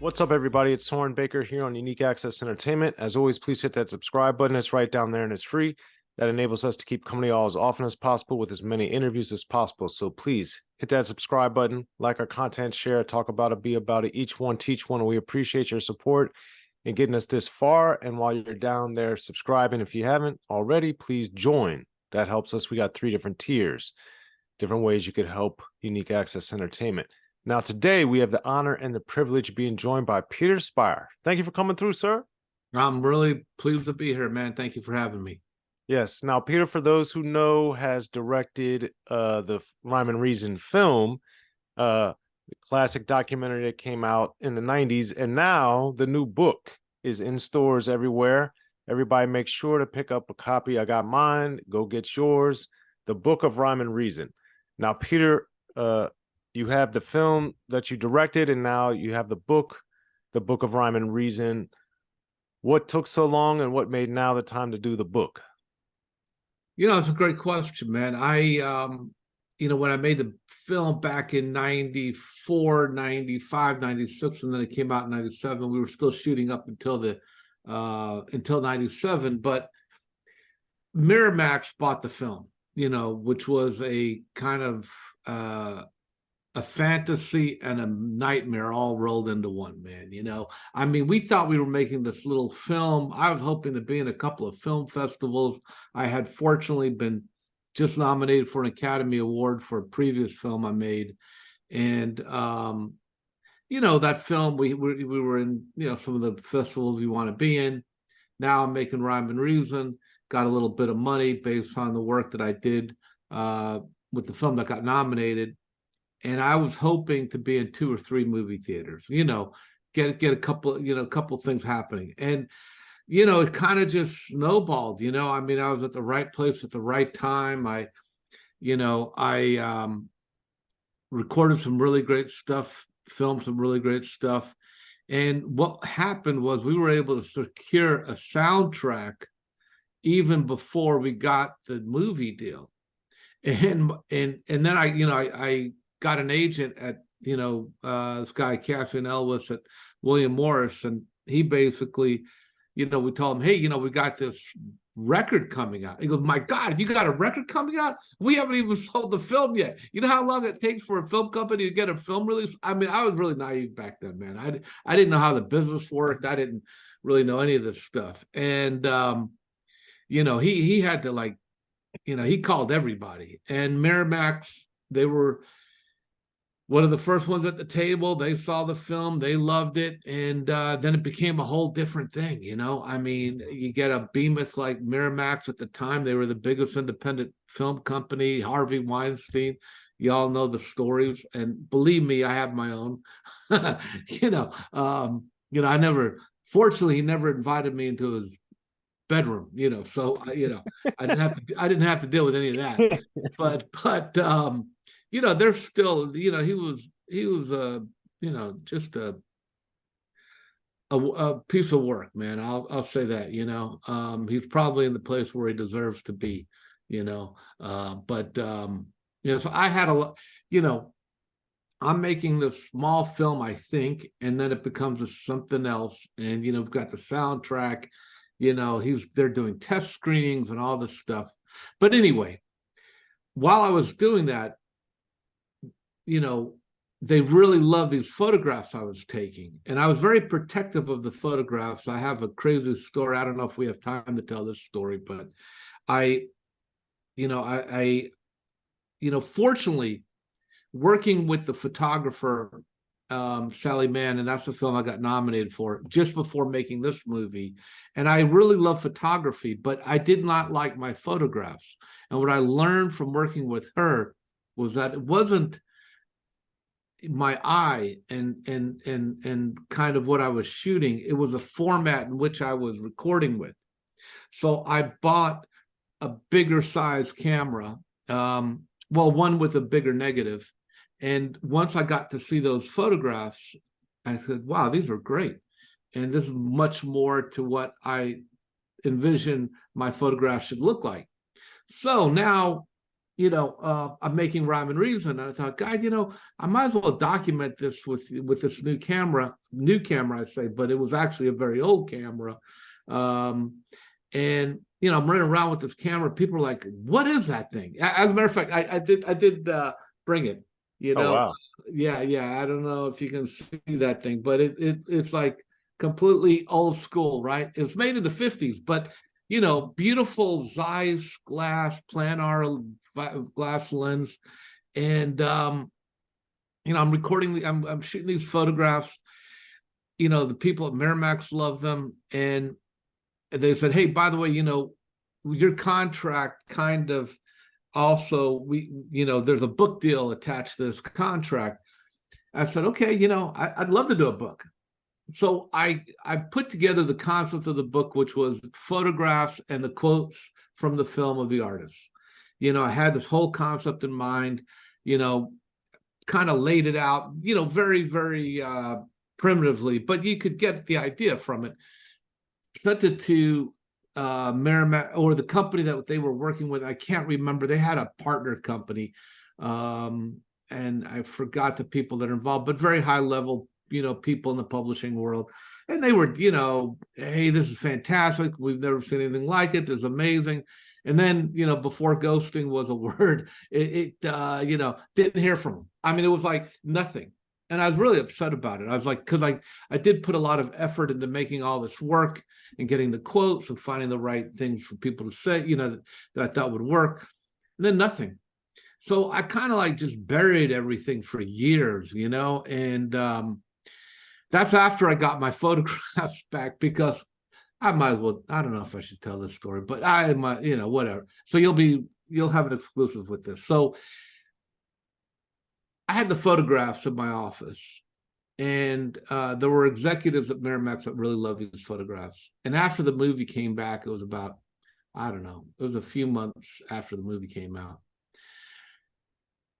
What's up, everybody? It's Soren Baker here on Unique Access Entertainment. As always, please hit that subscribe button. It's right down there and it's free. That enables us to keep coming to y'all as often as possible with as many interviews as possible. So please hit that subscribe button, like our content, share it, talk about it, be about it. Each one, teach one. And we appreciate your support in getting us this far. And while you're down there subscribing, if you haven't already, please join. That helps us. We got 3 different tiers, different ways you could help Unique Access Entertainment. Now, today we have the honor and the privilege of being joined by Peter Spirer. Thank you for coming through, sir. I'm really pleased to be here, man. Thank you for having me. Yes. Now, Peter, for those who know, has directed the Rhyme and Reason film, the classic documentary that came out in the 90s, and now the new book is in stores everywhere. Everybody make sure to pick up a copy. I got mine. Go get yours. The Book of Rhyme and Reason. Now, Peter, you have the film that you directed, and now you have the Book of Rhyme and Reason. What took so long, and what made now the time to do the book? It's a great question, man. When I made the film back in 94, 95, 96, and then it came out in 97, we were still shooting up until 97, but Miramax bought the film, which was a kind of a fantasy and a nightmare all rolled into one, man. We thought we were making this little film. I was hoping to be in a couple of film festivals. I had fortunately been just nominated for an Academy Award for a previous film I made. And, that film, we were in, some of the festivals you want to be in. Now I'm making Rhyme and Reason, got a little bit of money based on the work that I did with the film that got nominated. And I was hoping to be in 2 or 3 movie theaters, get a couple things happening. And, it kind of just snowballed, I was at the right place at the right time. I recorded some really great stuff, filmed some really great stuff. And what happened was we were able to secure a soundtrack even before we got the movie deal. And then I got an agent at, this guy, Cassian Elwes at William Morris, and he basically, we told him, hey, we got this record coming out. He goes, my God, you got a record coming out? We haven't even sold the film yet. You know how long it takes for a film company to get a film release? I was really naive back then, man. I didn't know how the business worked. I didn't really know any of this stuff. And, he had to he called everybody. And Miramax, they were one of the first ones at the table. They saw the film, they loved it, and then it became a whole different thing. You get a behemoth like Miramax at the time. They were the biggest independent film company. Harvey Weinstein, you all know the stories, and believe me, I have my own. Fortunately, he never invited me into his bedroom. So I didn't have to deal with any of that. But they're still, he was just a piece of work, man. I'll say that, he's probably in the place where he deserves to be, so I had I'm making this small film, I think, and then it becomes something else. And, we've got the soundtrack, they're doing test screenings and all this stuff. But anyway, while I was doing that, they really loved these photographs I was taking. And I was very protective of the photographs. I have a crazy story. I don't know if we have time to tell this story, but fortunately, working with the photographer, Sally Mann, and that's the film I got nominated for just before making this movie. And I really love photography, but I did not like my photographs. And what I learned from working with her was that it wasn't my eye and kind of what I was shooting. It was a format in which I was recording with. So I bought a bigger size camera, one with a bigger negative. And once I got to see those photographs, I said, wow, these are great. And this is much more to what I envision my photographs should look like. So now I'm making rhyme and reason. And I thought, guys, I might as well document this with this new camera, I say, but it was actually a very old camera. And I'm running around with this camera. People are like, "What is that thing?" As a matter of fact, I did bring it. Oh, wow. Yeah. I don't know if you can see that thing, but it's like completely old school, right? It was made in the 50s, but beautiful Zeiss glass, planar glass lens, and I'm recording. I'm shooting these photographs. The people at Miramax love them, and they said, "Hey, by the way, your contract kind of also there's a book deal attached to this contract." I said, "Okay, I'd love to do a book." So I put together the concept of the book, which was photographs and the quotes from the film of the artist. I had this whole concept in mind, kind of laid it out, very, very primitively, but you could get the idea from it. Sent it to Merrimack, or the company that they were working with. I can't remember. They had a partner company, and I forgot the people that are involved, but very high level people in the publishing world. And they were, "Hey, this is fantastic. We've never seen anything like it. This is amazing." And then, before ghosting was a word, it didn't hear from them. I mean, it was like nothing. And I was really upset about it. I was like, because I did put a lot of effort into making all this work and getting the quotes and finding the right things for people to say, that I thought would work. And then nothing. So I kind of like just buried everything for years, and that's after I got my photographs back, because I might as well, I don't know if I should tell this story, but I might, whatever. So you'll have an exclusive with this. So I had the photographs in my office, and there were executives at Miramax that really loved these photographs. And after the movie came back, it was about, I don't know, it was a few months after the movie came out.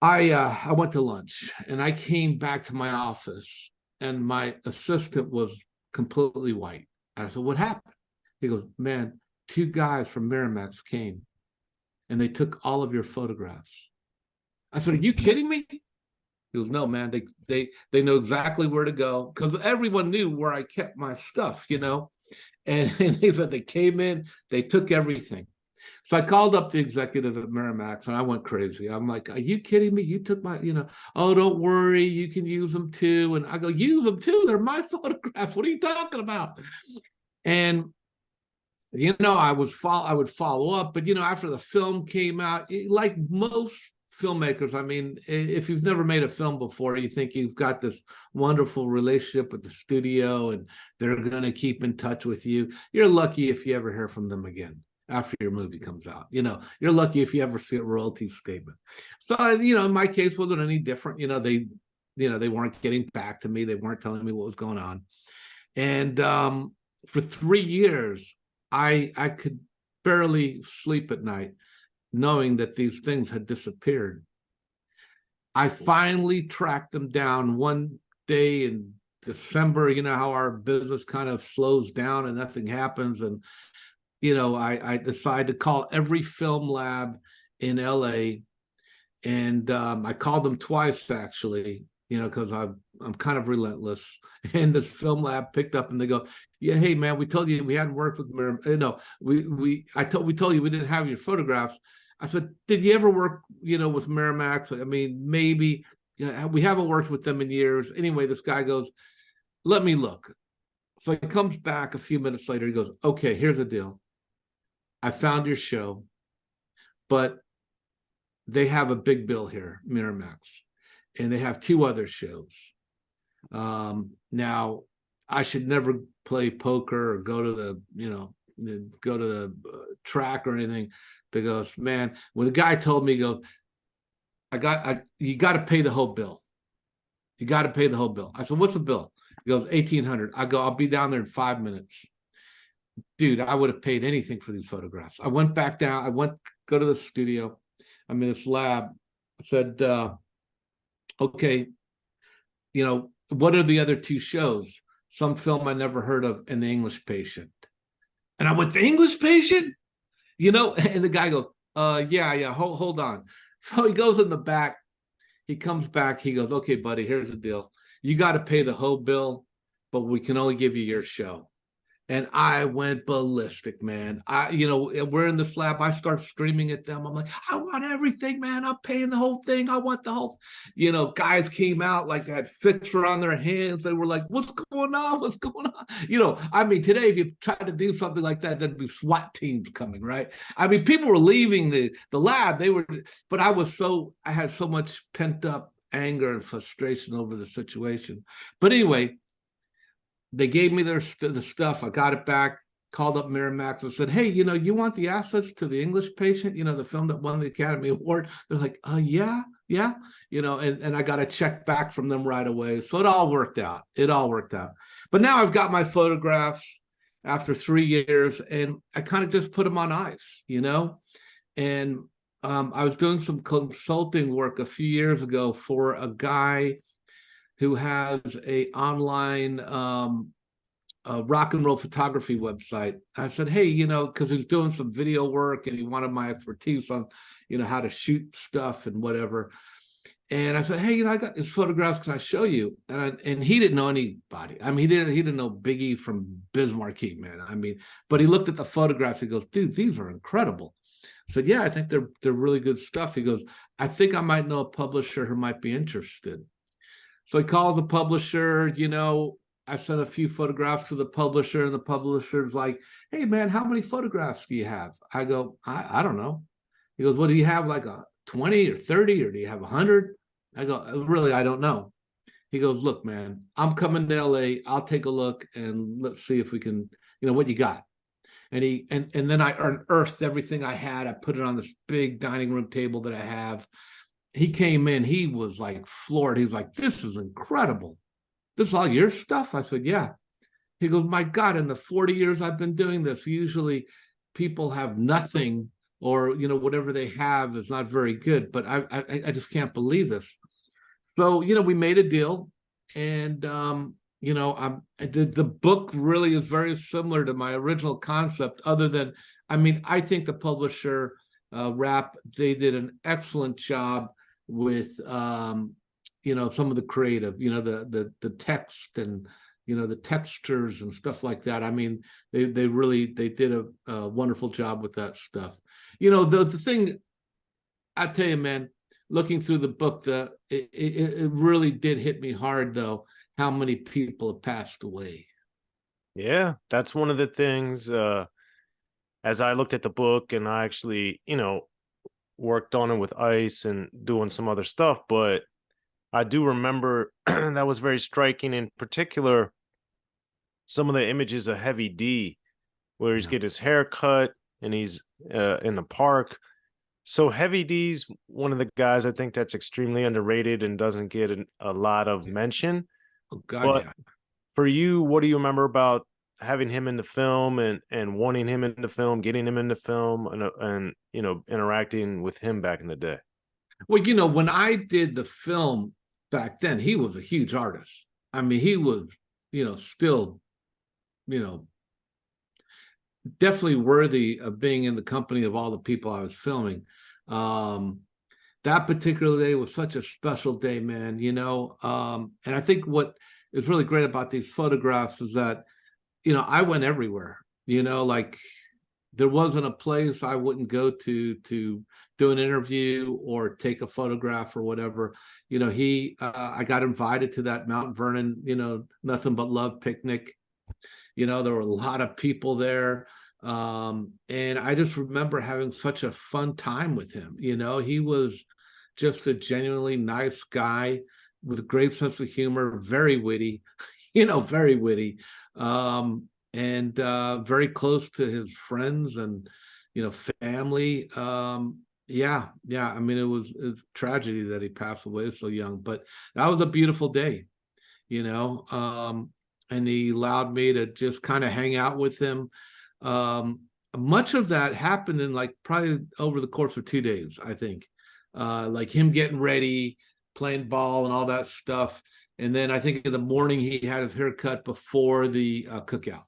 I went to lunch, and I came back to my office, and my assistant was completely white. And I said, "What happened?" He goes, "Man, 2 guys from Miramax came, and they took all of your photographs." I said, "Are you kidding me?" He goes, "No, man, they know exactly where to go," because everyone knew where I kept my stuff, And they said they came in, they took everything. So I called up the executive at Miramax, and I went crazy. I'm like, "Are you kidding me? You took my, oh, don't worry, you can use them too." And I go, "Use them too? They're my photographs. What are you talking about?" And I would follow up, but after the film came out, like most filmmakers, I mean, if you've never made a film before, you think you've got this wonderful relationship with the studio and they're going to keep in touch with you. You're lucky if you ever hear from them again after your movie comes out. You're lucky if you ever see a royalty statement. So, in my case, wasn't any different. They weren't getting back to me. They weren't telling me what was going on. And for 3 years, I could barely sleep at night, knowing that these things had disappeared. I finally tracked them down one day in December. You know how our business kind of slows down and nothing happens. And, I decided to call every film lab in LA. And I called them twice, actually, because I'm kind of relentless. And this film lab picked up and they go, "Yeah, hey man, we told you we hadn't worked with Miramax. We told you we didn't have your photographs." I said, "Did you ever work, with Miramax?" I mean, maybe. We haven't worked with them in years. Anyway, this guy goes, "Let me look." So he comes back a few minutes later. He goes, "Okay, here's the deal. I found your show, but they have a big bill here, Miramax, and they have 2 other shows. Now, I should never play poker or go to the track or anything, because, man, when the guy told me, he goes, you got to pay the whole bill. You got to pay the whole bill." I said, "What's the bill?" He goes, $1,800. I go, "I'll be down there in 5 minutes." Dude, I would have paid anything for these photographs. I went back down. Go to the studio. I'm in this lab. I said, "Okay, what are the other 2 shows?" "Some film I never heard of, and The English Patient." And I went, "The English Patient?" And the guy goes, Yeah. Hold on. So he goes in the back. He comes back. He goes, okay, buddy, here's the deal. You got to pay the whole bill, but we can only give you your show. And I went ballistic, man. We're in the slab. I start screaming at them. I'm like, I want everything, man. I'm paying the whole thing. I want the whole, guys came out like they had fixer on their hands. They were like, what's going on? What's going on? Today, if you try to do something like that, there'd be SWAT teams coming, right? I mean, people were leaving the lab. But I had so much pent up anger and frustration over the situation. But anyway, they gave me the stuff. I got it back, called up Miramax and said, hey, you want the assets to The English Patient, the film that won the Academy Award? They're like, yeah. And I got a check back from them right away. So it all worked out. But now I've got my photographs after 3 years, and I kind of just put them on ice, And I was doing some consulting work a few years ago for a guy who has a online rock and roll photography website. I said, hey, because he's doing some video work and he wanted my expertise on, how to shoot stuff and whatever. And I said, hey, I got these photographs. Can I show you? And he didn't know anybody. I mean, he didn't know Biggie from Biz Markie, man. I mean, but he looked at the photographs. He goes, dude, these are incredible. I said, yeah, I think they're really good stuff. He goes, I think I might know a publisher who might be interested. So I called the publisher, I sent a few photographs to the publisher, and the publisher's like, hey, man, how many photographs do you have? I go, I don't know. He goes, well, do you have like a 20 or 30, or do you have 100? I go, really, I don't know. He goes, look, man, I'm coming to LA. I'll take a look and let's see if we can, what you got. And then I unearthed everything I had. I put it on this big dining room table that I have. He came in, he was like floored. He was like, this is incredible. This is all your stuff? I said, yeah. He goes, my God, in the 40 years I've been doing this, usually people have nothing, or, whatever they have is not very good, but I just can't believe this. So, we made a deal, and, the book really is very similar to my original concept, other than, I think the publisher, Rap, they did an excellent job with some of the creative, the text and the textures and stuff like that. They did a wonderful job with that stuff. The thing I tell you, man, looking through the book, it really did hit me hard, though, how many people have passed away. Yeah, that's one of the things. As I looked at the book, and I actually, worked on it with ice and doing some other stuff, but I do remember that was very striking. In particular, some of the images of Heavy D, where he's getting his hair cut and he's in the park. So Heavy D's one of the guys I think that's extremely underrated and doesn't get a lot of mention. Oh God, but yeah. For you, what do you remember about having him in the film and wanting him in the film, getting him in the film, and interacting with him back in the day? Well, when I did the film back then, he was a huge artist. He was, still, definitely worthy of being in the company of all the people I was filming. That particular day was such a special day, man, and I think what is really great about these photographs is that, I went everywhere, like there wasn't a place I wouldn't go to do an interview or take a photograph or whatever. I got invited to that Mount Vernon, Nothing But Love picnic. There were a lot of people there. And I just remember having such a fun time with him. He was just a genuinely nice guy with a great sense of humor, very witty, very witty. And very close to his friends and family. It was a tragedy that he passed away so young, but that was a beautiful day, and he allowed me to just kind of hang out with him. Much of that happened in probably over the course of 2 days, I think, like him getting ready, playing ball and all that stuff. And then I think in the morning he had his haircut before the cookout.